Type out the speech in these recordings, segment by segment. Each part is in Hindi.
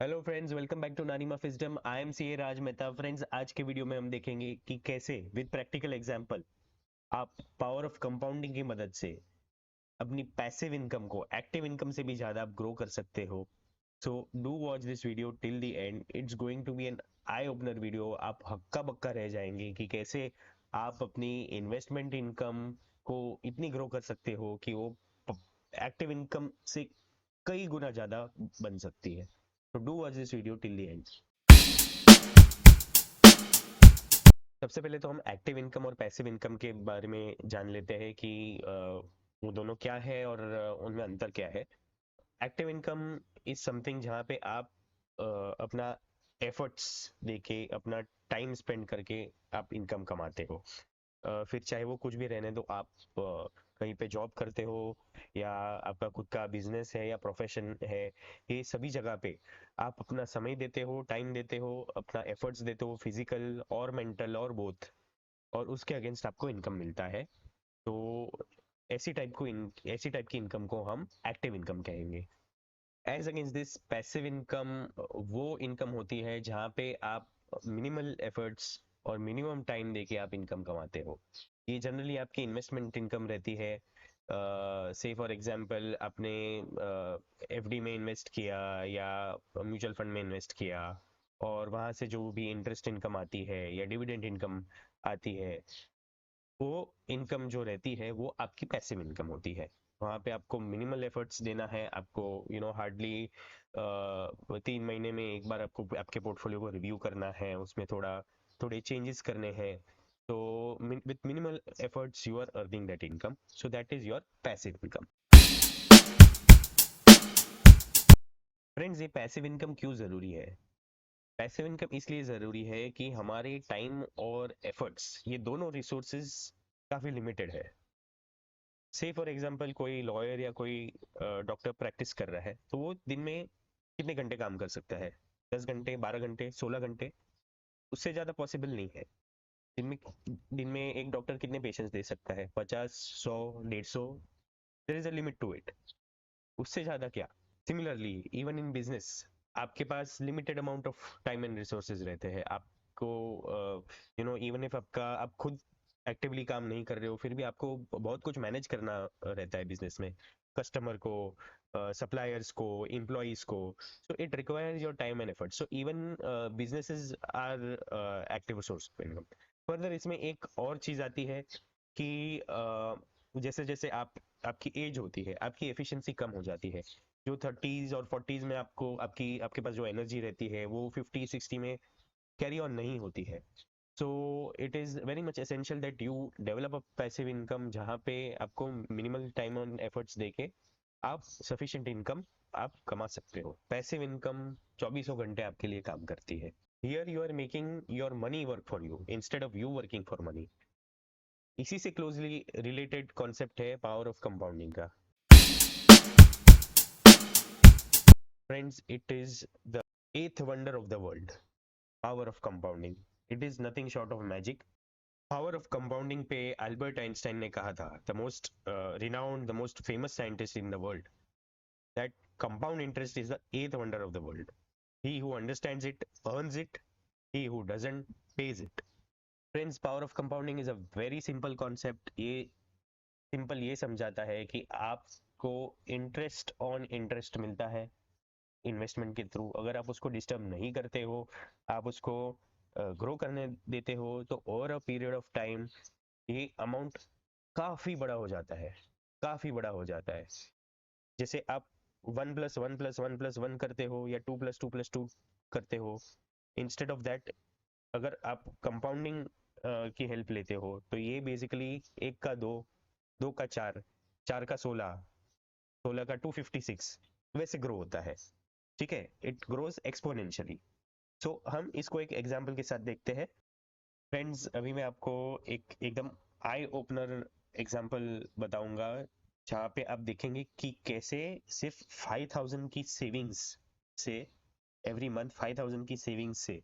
Hello friends, welcome back to Nanima wisdom. I am C A Raj Mehta. Friends, आज के वीडियो में हम देखेंगे कि कैसे विद प्रैक्टिकल एग्जांपल आप पावर ऑफ कंपाउंडिंग की मदद से अपनी पैसिव इनकम को एक्टिव इनकम से भी ज्यादा आप ग्रो कर सकते हो। So do watch this video till the end. It's going to be an eye opener video. आप हक्का बक्का रह जाएंगे कि कैसे आप अपनी इन्वेस्टमेंट इनकम को इतनी ग्रो कर सकते हो कि वो एक्टिव इनकम से कई गुना ज्यादा बन सकती है। तो do watch this video till the and. सबसे पहले तो हम एक्टिव इनकम और पैसिव इनकम के बारे में जान लेते हैं कि वो दोनों क्या है और उनमें अंतर क्या है। एक्टिव इनकम इज समथिंग जहाँ पे आप अपना एफर्ट्स देके अपना टाइम स्पेंड करके आप इनकम कमाते हो। फिर चाहे वो कुछ भी रहने दो, आप कहीं पे जॉब करते हो या आपका खुद का बिजनेस है या प्रोफेशन है, ये सभी जगह पे आप अपना समय देते हो, टाइम देते हो, अपना एफर्ट्स देते हो, फिजिकल और मेंटल और बोथ, और उसके अगेंस्ट आपको इनकम मिलता है। तो ऐसी टाइप की इनकम को हम एक्टिव इनकम कहेंगे। As against this passive income वो इनकम होती है जहाँ पे आप मिनिमल एफर्ट्स और मिनिमम टाइम देके आप इनकम कमाते हो। ये जनरली आपकी इन्वेस्टमेंट इनकम रहती है। से फॉर एग्जांपल आपने एफडी में इन्वेस्ट किया या म्यूचुअल फंड में इन्वेस्ट किया, और वहां से जो भी इंटरेस्ट इनकम आती है या डिविडेंड इनकम आती है, वो इनकम जो रहती है वो आपकी पैसिव इनकम होती है। वहाँ पे आपको मिनिमल एफर्ट्स देना है, आपको हार्डली 3 महीने में एक बार आपको आपके पोर्टफोलियो को रिव्यू करना है, उसमें थोड़े चेंजेस करने हैं। तो with minimal efforts you are earning that income, so that is your passive income. Friends, ये पैसिव इनकम क्यों जरूरी है? पैसिव इनकम इसलिए ज़रूरी है कि हमारे टाइम और एफर्ट्स, ये दोनों रिसोर्सेज काफ़ी लिमिटेड है। से फॉर एग्जांपल कोई लॉयर या कोई डॉक्टर प्रैक्टिस कर रहा है, तो वो दिन में कितने घंटे काम कर सकता है? 10 घंटे, 12 घंटे, 16 घंटे? उससे ज़्यादा पॉसिबल नहीं है। दिन में दिन में एक डॉक्टर कितने पेशेंट्स दे सकता है? 50, 100, 150? There is a limit to it. उससे ज़्यादा क्या? सिमिलरली इवन इन बिजनेस, आपके पास limited amount of time and resources रहते हैं। आपको इवन इफ आप खुद एक्टिवली काम नहीं कर रहे हो, फिर भी आपको बहुत कुछ मैनेज करना रहता है बिजनेस में। कस्टमर को, सप्लायर्स को, एम्प्लॉयज को। So it requires your time and effort. So even businesses are active source of income. Further इसमें एक और चीज आती है कि जैसे जैसे आपकी एज होती है, आपकी एफिशिएंसी कम हो जाती है। जो 30s और 40s में आपके पास जो एनर्जी रहती है, वो 50-60 में कैरी ऑन नहीं होती है। So it is very much essential that you develop a passive income, जहाँ पे आपको मिनिमल टाइम ऑन एफर्ट्स देके आप सफिशिएंट इनकम आप कमा सकते हो। पैसिव इनकम 24 घंटे आपके लिए काम करती है। Here you are making your money work for you instead of you working for money. इसी से क्लोजली रिलेटेड कॉन्सेप्ट है पावर ऑफ कंपाउंडिंग का। Friends, it is the eighth wonder of the world, power of compounding. It is nothing short of magic. Power of compounding पे अल्बर्ट आइंस्टाइन ने कहा था, the most renowned, the most famous scientist in the world, that compound interest is the eighth wonder of the world. He who understands it earns it, he who doesn't pays it. Friends, power of compounding is a very simple concept. ये सिंपल ये समझाता है कि आपको इंटरेस्ट ऑन इंटरेस्ट मिलता है इन्वेस्टमेंट के थ्रू। अगर आप उसको डिस्टर्ब नहीं करते हो, आप उसको ग्रो करने देते हो, तो over a period of time ये अमाउंट काफी बड़ा हो जाता है, काफी बड़ा हो जाता है। जैसे आप 1+1+1+1 करते हो या 2+2+2 करते हो, इंस्टेड ऑफ दैट अगर आप कंपाउंडिंग की हेल्प लेते हो, तो ये बेसिकली 1 का 2, 2 का 4, 4 का 16, 16 का 256 वैसे ग्रो होता है। ठीक है, इट ग्रोज एक्सपोनेंशियली। सो हम इसको एक एग्जांपल के साथ देखते हैं। फ्रेंड्स, अभी मैं आपको एक एकदम आई ओपनर एग्जांपल बताऊंगा, जहाँ पे आप देखेंगे कि कैसे सिर्फ 5000 की सेविंग्स से, एवरी मंथ 5000 की सेविंग्स से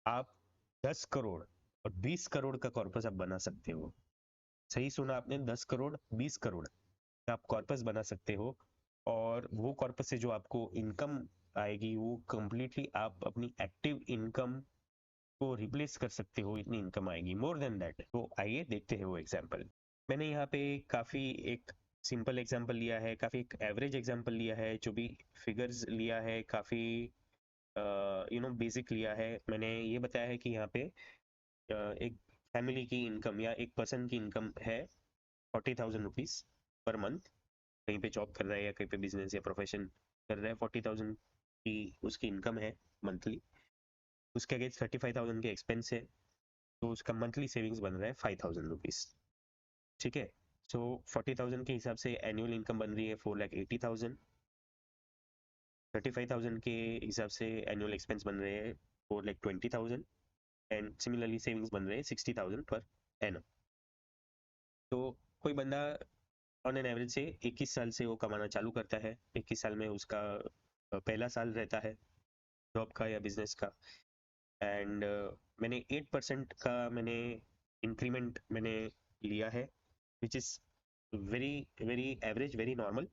आप 10 करोड़ और 20 करोड़ का कॉर्पस आप बना सकते हो। सही सुना आपने, 10 करोड़, 20 करोड़ का आप कॉर्पस बना सकते हो। और वो कॉर्पस से जो आपको इनकम आएगी वो कंप्लीटली आप अपनी एक्टिव इनकम को रिप्लेस कर सकते हो, इतनी इनकम आएगी, मोर देन दैट। तो आइए देखते हैं वो एग्जांपल। मैंने यहाँ पे काफ़ी एक सिंपल एग्जांपल लिया है, काफ़ी एक एवरेज एग्जांपल लिया है, जो भी फिगर्स लिया है काफ़ी बेसिक लिया है। मैंने ये बताया है कि यहाँ पे एक फैमिली की इनकम या एक पर्सन की इनकम है 40,000 रुपीज़ पर मंथ। कहीं पे जॉब कर रहा है या कहीं पे बिजनेस या प्रोफेशन कर रहा है, 40,000 की उसकी इनकम है मंथली। उसके अगेंस्ट 35,000 के एक्सपेंस है, तो उसका मंथली सेविंग्स बन रहा है 5,000 रुपीज़। ठीक है, सो 40,000 के हिसाब से एनुअल इनकम बन रही है 4,80,000। 35,000 के हिसाब से एनुअल एक्सपेंस बन रहे हैं 4,20,000 एंड सिमिलरली सेविंग्स बन रहे हैं 60,000 पर एनम। तो कोई बंदा ऑन एन एवरेज से 21 साल से वो कमाना चालू करता है, 21 साल में उसका पहला साल रहता है जॉब का या बिजनेस का, एंड मैंने 8% का मैंने इंक्रीमेंट मैंने लिया है, which is very very average, very normal.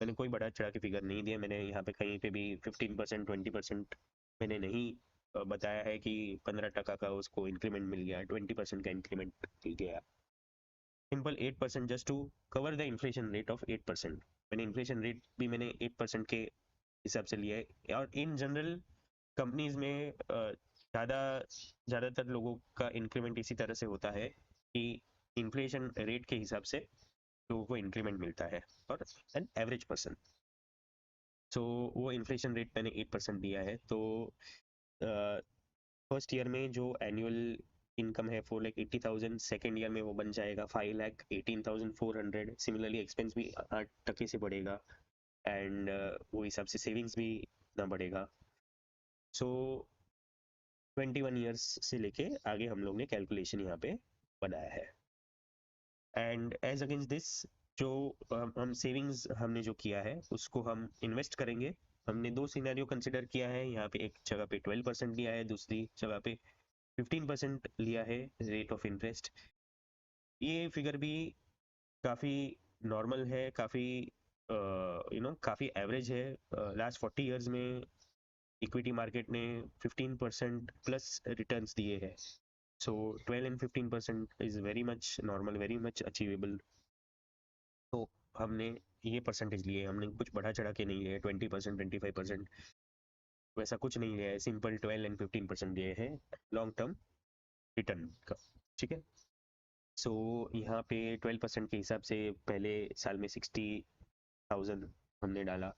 मैंने कोई बड़ा चढ़ा के फिगर नहीं दिया, मैंने यहाँ पे कहीं पे भी 15% 20% मैंने नहीं बताया है कि 15% का उसको इंक्रीमेंट मिल गया, 20% का इंक्रीमेंट मिल गया। Simple 8% just to cover the inflation rate of 8%। मैंने इन्फ्लेशन रेट भी मैंने 8% के हिसाब से लिया है। और इन जनरल कंपनीज में ज़्यादातर लोगों का इंक्रीमेंट इसी तरह से होता है कि इन्फ्लेशन रेट के हिसाब से लोगों को इंक्रीमेंट मिलता है और एन एवरेज पर्सन। सो वो इन्फ्लेशन रेट मैंने 8% दिया है। तो फर्स्ट ईयर में जो एनुअल इनकम है 4,80,000, सेकेंड ईयर में वो बन जाएगा 5,18,400। सिमिलरली एक्सपेंस भी 8% से बढ़ेगा एंड वो हिसाब से सेविंग्स भी ना बढ़ेगा। सो 21 ईयर्स से लेके आगे हम लोग ने कैलकुलेशन यहाँ पे बनाया है। एंड एज अगेंस्ट दिस जो हम सेविंग्स हमने जो किया है उसको हम इन्वेस्ट करेंगे। हमने दो सिनेरियो कंसिडर किया है, यहाँ पे एक जगह पे 12% लिया है, दूसरी जगह पे 15% लिया है रेट ऑफ इंटरेस्ट। ये फिगर भी काफ़ी नॉर्मल है, काफ़ी काफ़ी एवरेज है। लास्ट 40 ईयर्स में इक्विटी मार्केट ने 15% प्लस रिटर्न्स दिए हैं। सो 12 and 15% is very much normal, very much achievable. तो हमने ये परसेंटेज लिए, हमने कुछ बढ़ा चढ़ा के नहीं लिए, 20% 25% वैसा कुछ नहीं लिया है, सिंपल 12 एंड 15% लिए हैं लॉन्ग टर्म रिटर्न का। ठीक है, सो यहाँ पे 12% के हिसाब से पहले साल में 60,000 हमने डाला,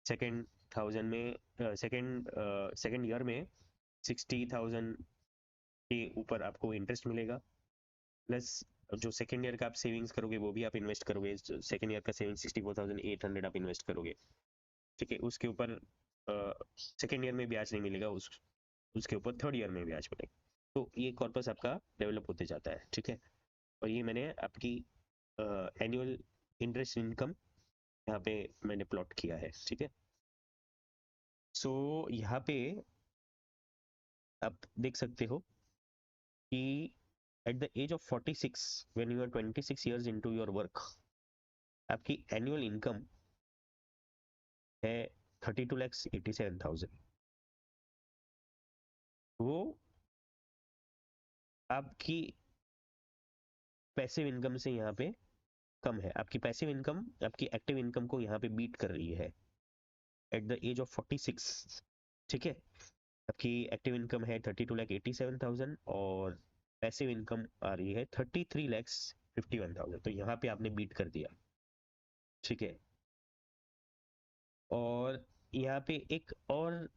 सेकेंड थाउजेंड में सेकेंड ईयर में 60,000 के ऊपर आपको इंटरेस्ट मिलेगा, प्लस जो सेकेंड ईयर का आप सेविंग्स करोगे वो भी आप इन्वेस्ट करोगे। सेकेंड ईयर का सेविंग 64,800 आप इन्वेस्ट करोगे। ठीक है, उसके ऊपर सेकेंड ईयर में ब्याज नहीं मिलेगा, उसके ऊपर थर्ड ईयर में ब्याज मिलेगा। तो ये कॉर्पस आपका डेवलप होते जाता है। ठीक है, और ये मैंने आपकी एनुअल इंटरेस्ट इनकम यहाँ पे मैंने प्लॉट किया है। ठीक है, सो यहाँ पे आप देख सकते हो कि at the age of 46 when you are 26 years into your work, आपकी एनुअल इनकम है 32,87,000। वो आपकी पैसिव इनकम से यहाँ पे कम है। आपकी पैसिव इनकम आपकी एक्टिव इनकम को यहाँ पे बीट कर रही है एट द एज ऑफ 46। ठीक है, आपकी एक्टिव इनकम है 32,87,000 और पैसिव इनकम आ रही है 33,51,000। तो यहाँ पे आपने बीट कर दिया। ठीक है, और यहाँ पे एक और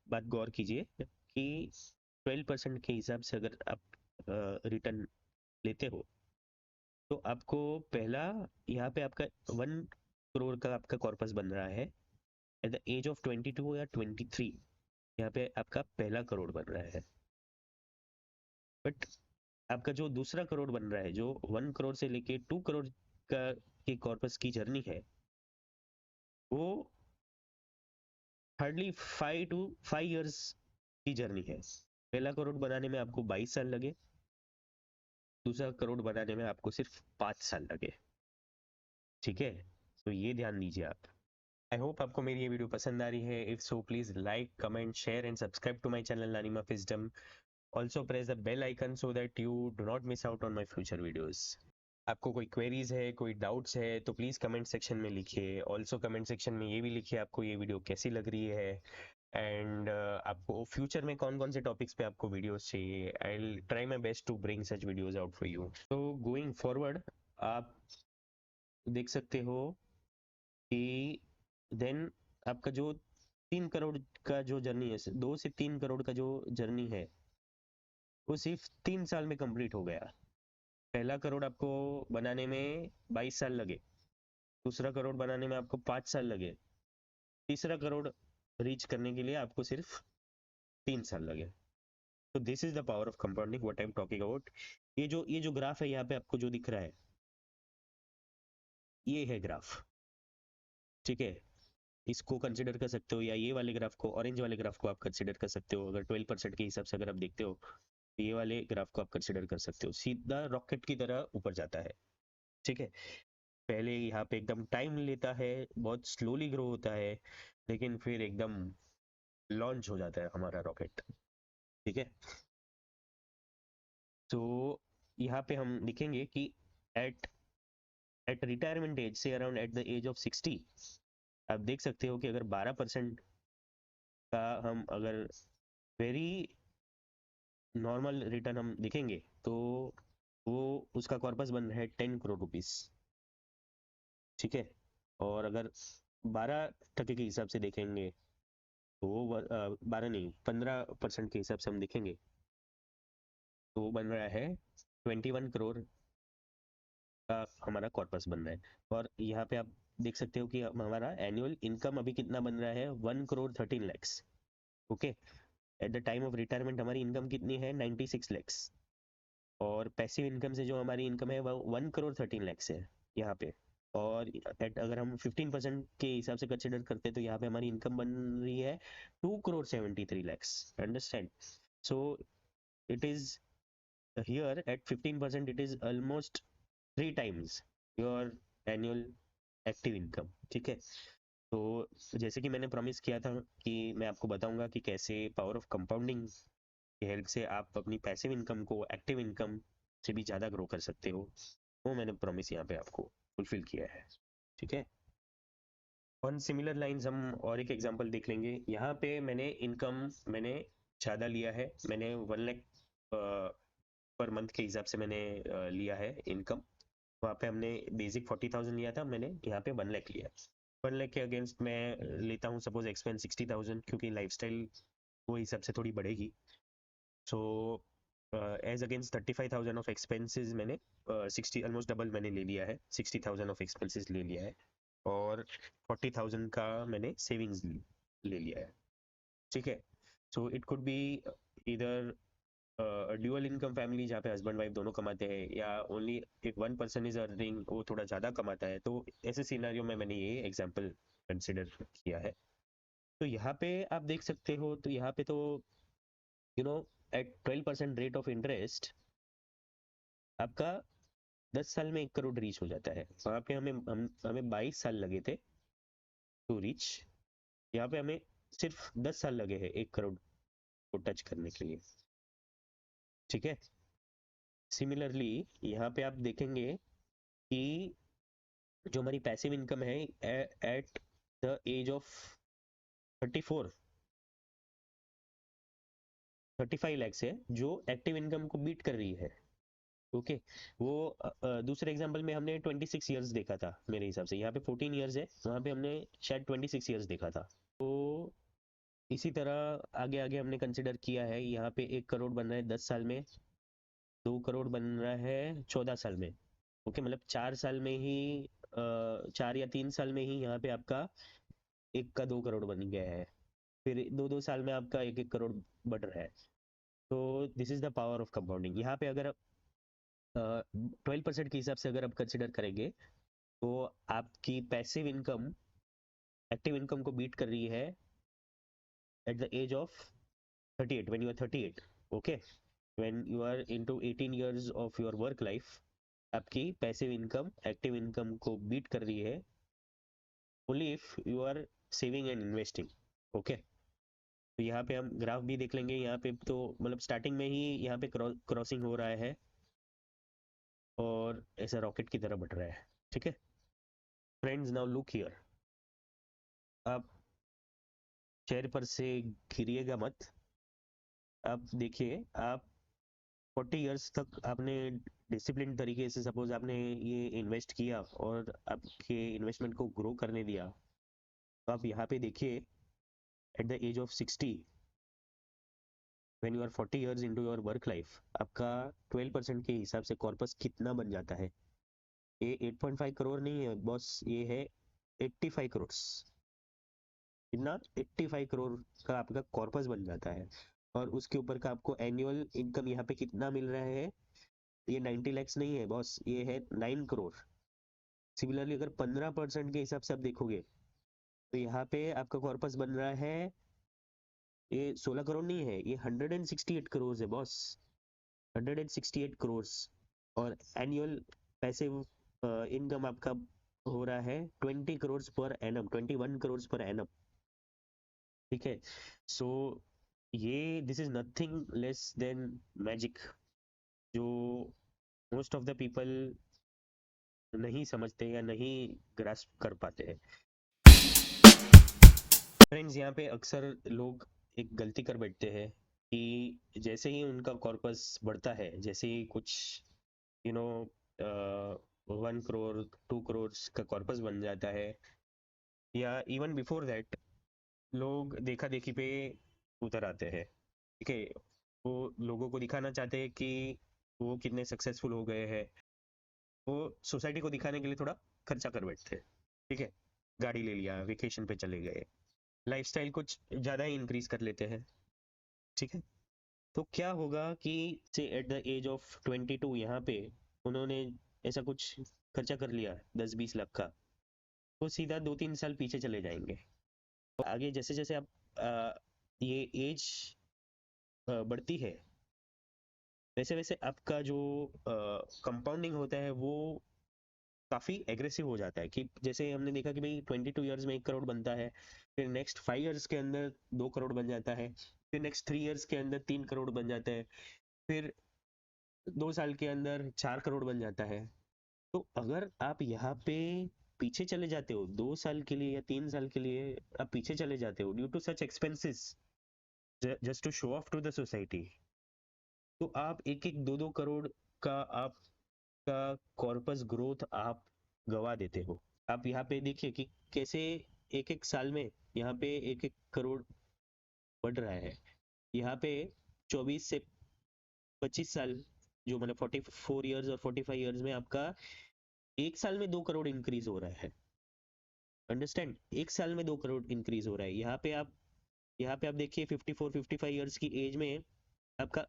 बात गौर कीजिए कि 12% के हिसाब से अगर आप रिटर्न लेते हो तो आपको पहला यहाँ पे आपका 1 करोड़ का आपका कॉर्पस बन रहा है एट द एज ऑफ 22 या 23। यहाँ पे आपका पहला करोड़ बन रहा है, बट आपका जो दूसरा करोड़ बन रहा है, जो 1 करोड़ से लेके 2 करोड़ का के कॉर्पस की जर्नी है, वो हार्डली 5 to 5 years की जर्नी है। पहला करोड़ बनाने में आपको 22 साल लगे, दूसरा करोड़ बनाने में आपको सिर्फ 5 साल लगे। ठीक है, तो ये ध्यान दीजिए आप। आई होप आपको मेरी ये वीडियो पसंद आ रही है. If so please like, comment, share and subscribe to my channel Nanima wisdom. Also press the bell icon so that you do not miss out on my future videos. आपको कोई क्वेरीज है, कोई डाउट्स है, तो प्लीज़ कमेंट सेक्शन में लिखिए. ऑल्सो कमेंट सेक्शन में ये भी लिखिए आपको ये वीडियो कैसी लग रही है, एंड आपको फ्यूचर में कौन कौन से टॉपिक्स पे आपको वीडियोस चाहिए. I will try my best to bring such videos out for you. तो गोइंग फॉरवर्ड आप देख सकते हो कि देन आपका जो 3 करोड़ का जो जर्नी है, 2 से 3 करोड़ का जो जर्नी है, वो सिर्फ 3 साल में कंप्लीट हो गया. पहला करोड़ आपको बनाने में 22 साल लगे, दूसरा करोड़ बनाने में आपको 5 साल लगे, तीसरा करोड़ रीच करने के लिए आपको सिर्फ 3 साल लगे. तो this is the power of compounding what I am talking about. ये जो ग्राफ है यहाँ पे आपको जो दिख रहा है, ये है ग्राफ. ठीक है, इसको कंसिडर कर सकते हो, या ये वाले ग्राफ को, ऑरेंज वाले ग्राफ को आप कंसिडर कर सकते हो. अगर 12% के हिसाब से अगर आप देखते हो तो ये वाले ग्राफ को आप कंसिडर कर सकते हो. सीधा रॉकेट की तरह ऊपर जाता है. ठीक है, पहले यहाँ पे एकदम टाइम लेता है, बहुत स्लोली ग्रो होता है, लेकिन फिर एकदम लॉन्च हो जाता है हमारा रॉकेट. ठीक है, तो यहाँ पे हम लिखेंगे कि एट एट रिटायरमेंट एज से around at the age of 60, आप देख सकते हो कि अगर 12% का हम अगर वेरी नॉर्मल रिटर्न हम देखेंगे, तो वो उसका कॉर्पस बन रहा है 10 करोड़ रुपीस. ठीक है, और अगर 12% के हिसाब से देखेंगे तो वो 12 नहीं, 15% के हिसाब से हम देखेंगे तो वो बन रहा है 21 करोड़ का हमारा कॉर्पस बन रहा है. और यहाँ पे आप देख सकते हो कि हमारा एनुअल इनकम अभी कितना बन रहा है, 1 crore 13 lakhs. Okay, at the time of retirement हमारी इनकम कितनी है, 96 लैक्स. और पैसिव इनकम से जो हमारी इनकम है वो 1 करोड़ 13 लैक्स है यहाँ पे. और अगर हम 15% के हिसाब से कंसिडर करते हैं तो यहाँ पे हमारी इनकम बन रही है 2 crore 73 lakhs. Understand? So it is here at 15% it is almost 3 times your annual active income. ठीक है, तो जैसे कि मैंने प्रॉमिस किया था कि मैं आपको बताऊंगा कि कैसे पावर ऑफ कंपाउंडिंग की हेल्प से आप अपनी पैसिव इनकम को एक्टिव इनकम से भी ज़्यादा ग्रो कर सकते हो, वो मैंने प्रॉमिस यहाँ पे आपको फुलफिल किया है. ठीक है, ऑन सिमिलर लाइंस हम और एक एग्जांपल देख लेंगे. यहाँ पे मैंने ज़्यादा लिया है. मैंने 1 लाख पर मंथ के हिसाब से मैंने लिया है इनकम. वहाँ पे हमने बेसिक 40,000 लिया था, मैंने यहाँ पे 1 लाख लिया. 1 लाख के अगेंस्ट मैं लेता हूँ सपोज एक्सपेंस 60,000, क्योंकि लाइफस्टाइल वो हिसाब से थोड़ी बढ़ेगी. So as against 35,000 of expenses मैंने 60 ऑलमोस्ट डबल मैंने ले लिया है, 60,000 ऑफ एक्सपेंसेस ले लिया है, और 40,000 का मैंने सेविंग्स ले लिया है. ठीक है, सो इट कुड बी इधर ड्यूअल इनकम फैमिली जहाँ पे हस्बैंड वाइफ दोनों कमाते हैं, या ओनली एक 1 पर्सन इज अर्निंग, वो थोड़ा ज़्यादा कमाता है. तो ऐसे सिनेरियो में मैंने ये एग्जांपल कंसिडर किया है. तो यहाँ पे आप देख सकते हो, तो यहाँ पे तो you know at 12% rate of interest आपका 10 साल में 1 करोड़ रीच हो जाता है. वहाँ पे हमें 22 साल लगे थे टू रीच. यहाँ पे हमें सिर्फ 10 साल लगे हैं 1 करोड़ को टच करने के लिए. ठीक है, सिमिलरली यहाँ पे आप देखेंगे कि जो हमारी पैसिव इनकम है at the age of 34 35 lakhs है, जो एक्टिव इनकम को बीट कर रही है. ओके, वो दूसरे एग्जांपल में हमने 26 इयर्स देखा था मेरे हिसाब से. यहाँ पे 14 इयर्स है, वहाँ पे हमने शायद 26 इयर्स देखा था. तो इसी तरह आगे आगे हमने कंसिडर किया है. यहाँ पे 1 करोड़ बन रहा है 10 साल में, 2 करोड़ बन रहा है 14 साल में. ओके, मतलब 4 साल में ही 4 या 3 साल में ही यहाँ पे आपका 1 का 2 करोड़ बन गया है. फिर 2-2 साल में आपका 1-1 करोड़ बढ़ रहा है. तो this is the power of compounding. यहाँ पे अगर 12% के हिसाब से अगर आप कंसिडर करेंगे, तो आपकी पैसिव इनकम एक्टिव इनकम को बीट कर रही है at the age of 38, when you are 38. Okay, when you are into 18 years of your work life, आपकी पैसिव इनकम एक्टिव इनकम को बीट कर रही है only if you are saving and investing. Okay, तो यहाँ पे हम ग्राफ भी देख लेंगे। यहाँ पे तो मतलब स्टार्टिंग में ही यहाँ पे क्रॉसिंग हो रहा है और ऐसा रॉकेट की तरह बढ़ रहा है। ठीक है फ्रेंड्स, नाउ लुक हियर। आप चेयर पर से गिरिएगा मत। आप देखिए, आप 40 इयर्स तक आपने डिसिप्लिन तरीके से सपोज आपने ये इन्वेस्ट किया और आपके इन्वेस्टमेंट को ग्रो करने दिया। तो आप यहाँ पे देखिए, at the age of 60, when you are 40 years into your work life, आपका 12% के हिसाब से कॉर्पस कितना बन जाता है। ये 8.5 करोड़ नहीं है बॉस, ये है 85 करोड़। कितना? 85 करोड़ का आपका कॉर्पस बन जाता है। और उसके ऊपर का आपको एनुअल इनकम यहाँ पे कितना मिल रहा है? ये 90 लैक्स नहीं है बॉस, ये है 9 करोड़। सिमिलरली अगर 15% के हिसाब से आप देखोगे तो यहाँ पे आपका कॉर्पस बन रहा है, ये 16 करोड़ नहीं है, ये 168 करोड़ है बॉस। 168 करोड़। और एनुअल पैसिव इनकम आपका हो रहा है 20 crore per annum, 21 crore per annum. ठीक है, सो ये this is nothing less than magic, जो मोस्ट ऑफ द पीपल नहीं समझते या नहीं ग्रास्प कर पाते हैं। फ्रेंड्स, यहाँ पे अक्सर लोग एक गलती कर बैठते हैं कि जैसे ही उनका कॉर्पस बढ़ता है, जैसे ही कुछ यू नो 1 करोड़ 2 करोड़ का कॉर्पस बन जाता है, या इवन बिफोर दैट, लोग देखा देखी पे उतर आते हैं। ठीक है, वो लोगों को दिखाना चाहते हैं कि वो कितने सक्सेसफुल हो गए हैं। वो सोसाइटी को दिखाने के लिए थोड़ा खर्चा कर बैठते हैं। ठीक है, गाड़ी ले लिया, वेकेशन पे चले गए, लाइफस्टाइल कुछ ज़्यादा ही इंक्रीज कर लेते हैं। ठीक है, तो क्या होगा कि से एट द एज ऑफ 22 यहाँ पे उन्होंने ऐसा कुछ खर्चा कर लिया 10-20 लाख का, तो सीधा 2-3 साल पीछे चले जाएंगे। आगे जैसे जैसे आप ये एज बढ़ती है, वैसे वैसे आपका जो कंपाउंडिंग होता है वो काफ़ी एग्रेसिव हो जाता है। कि जैसे हमने देखा कि भाई 22 इयर्स में 1 करोड़ बनता है, फिर नेक्स्ट 5 इयर्स के अंदर 2 करोड़ बन जाता है, फिर नेक्स्ट 3 इयर्स के अंदर 3 करोड़ बन जाता है, फिर 2 साल के अंदर 4 करोड़ बन जाता है। तो अगर आप यहाँ पे पीछे चले जाते हो 2 साल के लिए या 3 साल के लिए, आप पीछे चले जाते हो due to such expenses, just to show off to the society, तो आप 1-1 2-2 करोड़ का आपका कॉर्पस ग्रोथ आप गवा देते हो। आप यहाँ पे देखिए कि कैसे एक एक साल में यहाँ पे 1-1 करोड़ बढ़ रहा है। यहाँ पे 24 से 25 साल, जो मतलब 44 इयर्स और 45 इयर्स में आपका एक साल में 2 करोड़ इंक्रीज हो रहा है। अंडरस्टैंड, एक साल में 2 करोड़ इंक्रीज हो रहा है। यहाँ पे आप देखिए 54-55 इयर्स की एज में आपका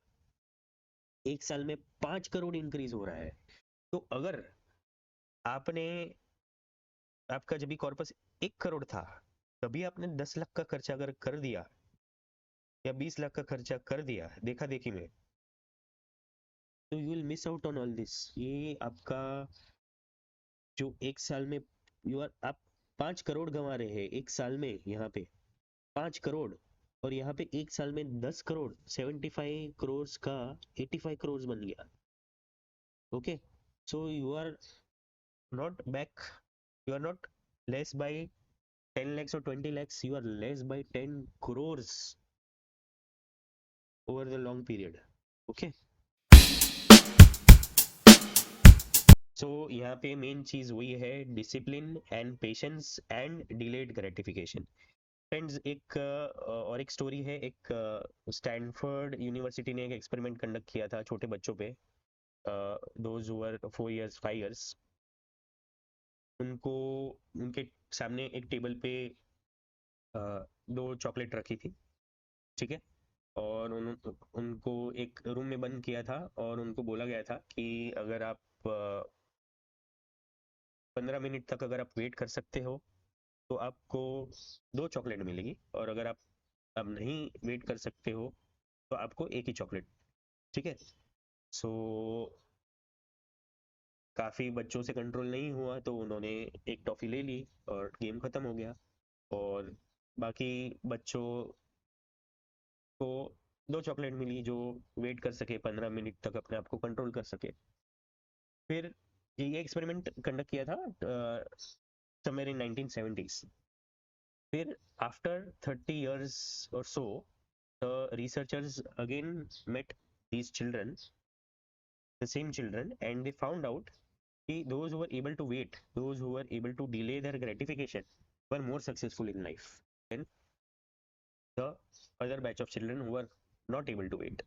एक साल में 5 करोड़ इंक्रीज हो रहा है। तो अगर आपने, आपका जब भी कॉर्पस 1 करोड़ था, तभी आपने 10 लाख का खर्चा अगर कर दिया या 20 लाख का खर्चा कर दिया देखा देखी में, तो you will miss out on all this. ये आपका जो एक साल में आप 5 करोड़ गंवा रहे हैं एक साल में, यहाँ पे 5 करोड़, और यहाँ पे एक साल में 10 करोड़, 75 करोड़ का 85 करोड़ बन गया। Okay, so you are not back, you are not less by 10 lakhs or 20 lakhs, you are less by 10 crores over the long period. Okay, so यहाँ पे मेन चीज वही है, discipline and patience and delayed gratification. Friends, एक और एक स्टोरी है। एक स्टैनफोर्ड यूनिवर्सिटी ने एक एक्सपेरिमेंट कंडक्ट किया था छोटे बच्चों पे, those who were 4 years 5 years। उनको उनके सामने एक टेबल पे 2 चॉकलेट रखी थी। ठीक है, और उनको एक रूम में बंद किया था और उनको बोला गया था कि अगर आप 15 मिनट तक अगर आप वेट कर सकते हो तो आपको 2 चॉकलेट मिलेगी, और अगर आप अब नहीं वेट कर सकते हो तो आपको एक ही चॉकलेट। ठीक है, सो काफ़ी बच्चों से कंट्रोल नहीं हुआ तो उन्होंने एक टॉफ़ी ले ली और गेम ख़त्म हो गया। और बाकी बच्चों को 2 चॉकलेट मिली जो वेट कर सके 15 मिनट तक, अपने आप को कंट्रोल कर सके। फिर ये एक्सपेरिमेंट कंडक्ट किया था समवेयर इन 1970s। फिर after 30 years or so, the researchers again met these children, the same children, and they found out that those who were able to wait, those who were able to delay their gratification, were more successful in life than the other batch of children who were not able to wait.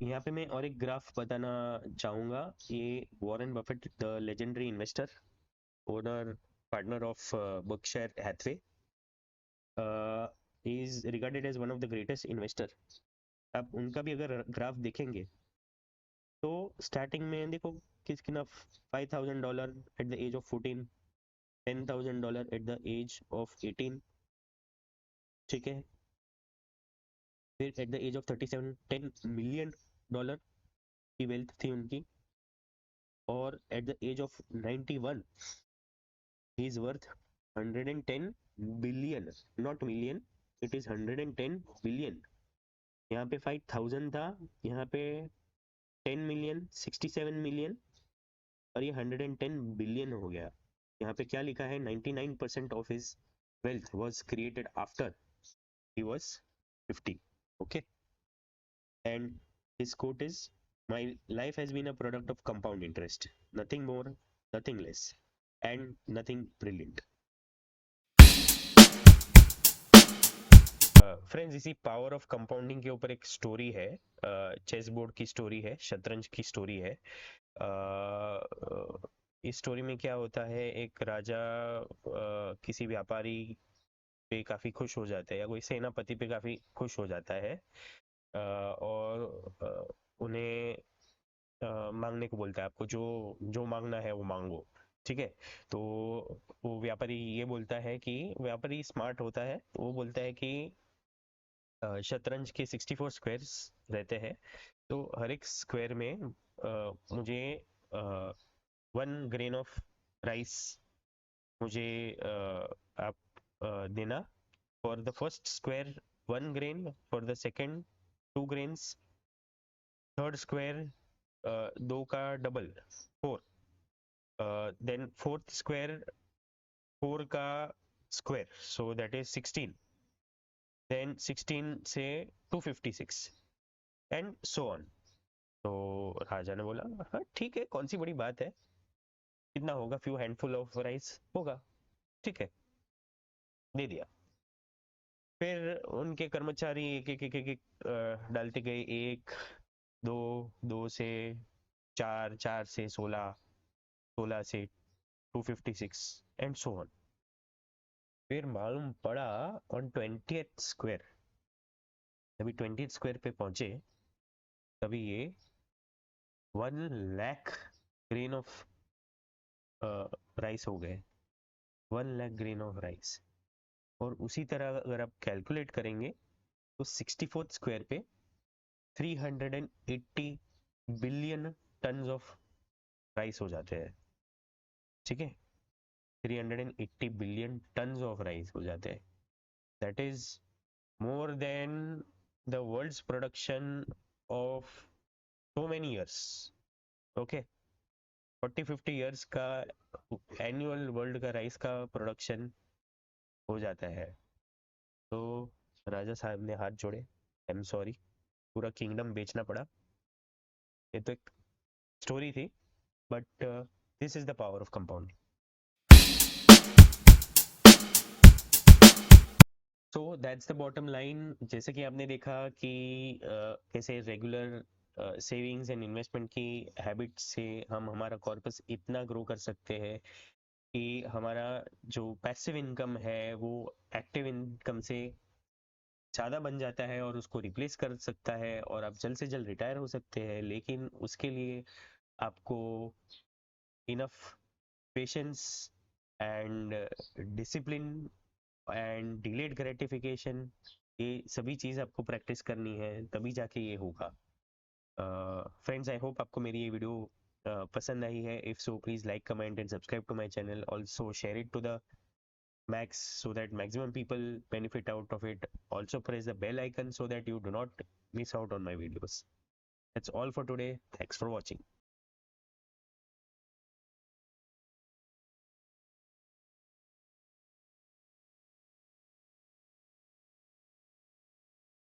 यहाँ पे मैं और एक ग्राफ बताना चाहूँगा। ये Warren Buffett, the legendary investor, owner, partner of Berkshire Hathaway, is regarded as one of the greatest investor. आप उनका भी अगर ग्राफ देखेंगे तो स्टार्टिंग में देखो किसकिना $5,000 at the age of 14, $10,000 at the age of 18, ठीक है। फिर at the age of 37 $10 million की वेल्थ थी उनकी। और at the age of 91 he is worth 110 billion, not million, it is 110 billion। यहाँ पे 5,000 था, यहाँ पे 10 million, 67 million, और ये 110 billion हो गया। यहाँ पे क्या लिखा है, 99% of his wealth was created after he was 50, okay। And his quote is, my life has been a product of compound interest, nothing more, nothing less, and nothing brilliant। Friends, इसी पावर ऑफ कंपाउंडिंग के ऊपर एक स्टोरी है, चेस बोर्ड की स्टोरी है, शतरंज की स्टोरी है। इस स्टोरी में क्या होता है, एक राजा किसी व्यापारी पे काफ़ी खुश हो जाता है, या कोई सेनापति पे काफ़ी खुश हो जाता है, और उन्हें मांगने को बोलता है, आपको जो जो मांगना है वो मांगो, ठीक है। तो वो व्यापारी ये बोलता है कि, व्यापारी स्मार्ट होता है, वो बोलता है कि शतरंज के 64 स्क्वायर्स रहते हैं, तो हर एक स्क्वायर में मुझे 1 grain ऑफ राइस मुझे आप देना, for the first square 1 grain, for the second 2 grains, third square 2 का डबल 4, देन फोर्थ स्क्वायर 4 का square, so that is 16, then 16 से 256 एंड सो ऑन। तो राजा ने बोला, हाँ ठीक है, कौन सी बड़ी बात है, कितना होगा, फ्यू हैंडफुल ऑफ राइस होगा, ठीक है, दे दिया। फिर उनके कर्मचारी एक एक एक एक, एक डालते गए, 1 2, 2 से 4, 4 से 16, 16 से 256 एंड सो ऑन। फिर मालूम पड़ा ऑन 20th स्क्वायर, जब 20th स्क्वायर पे पहुंचे, तभी ये 1 लाख ग्रेन ऑफ राइस हो गए, 1 लाख ग्रेन ऑफ राइस। और उसी तरह अगर आप कैलकुलेट करेंगे तो 64th स्क्वायर पे 380 बिलियन टन्स ऑफ राइस हो जाते हैं, ठीक है, 380 बिलियन टन्स ऑफ राइस हो जाते हैं। That is more than the world's production of so many years, okay. 40-50 years का एनुअल वर्ल्ड का राइस का प्रोडक्शन हो जाता है। तो राजा साहब ने हाथ जोड़े, आई एम सॉरी, पूरा किंगडम बेचना पड़ा। ये तो एक स्टोरी थी, but this is the power of compounding. So that's the bottom line. जैसे कि आपने देखा कि कैसे रेगुलर सेविंग्स एंड इन्वेस्टमेंट की हैबिट से हम हमारा कॉर्पस इतना ग्रो कर सकते हैं कि हमारा जो पैसिव इनकम है वो एक्टिव इनकम से ज़्यादा बन जाता है और उसको रिप्लेस कर सकता है, और आप जल्द से जल्द रिटायर हो सकते हैं। लेकिन उसके लिए आपको enough patience and discipline and delayed gratification, ये सभी चीज़ आपको प्रैक्टिस करनी है, तभी जाके ये होगा। फ्रेंड्स, आई होप आपको मेरी ये वीडियो पसंद आई है. If so please like, comment and subscribe to my channel. Also share it to the max so that maximum people benefit out of it. Also press the bell icon so that you do not miss out on my videos. That's all for today. Thanks for watching.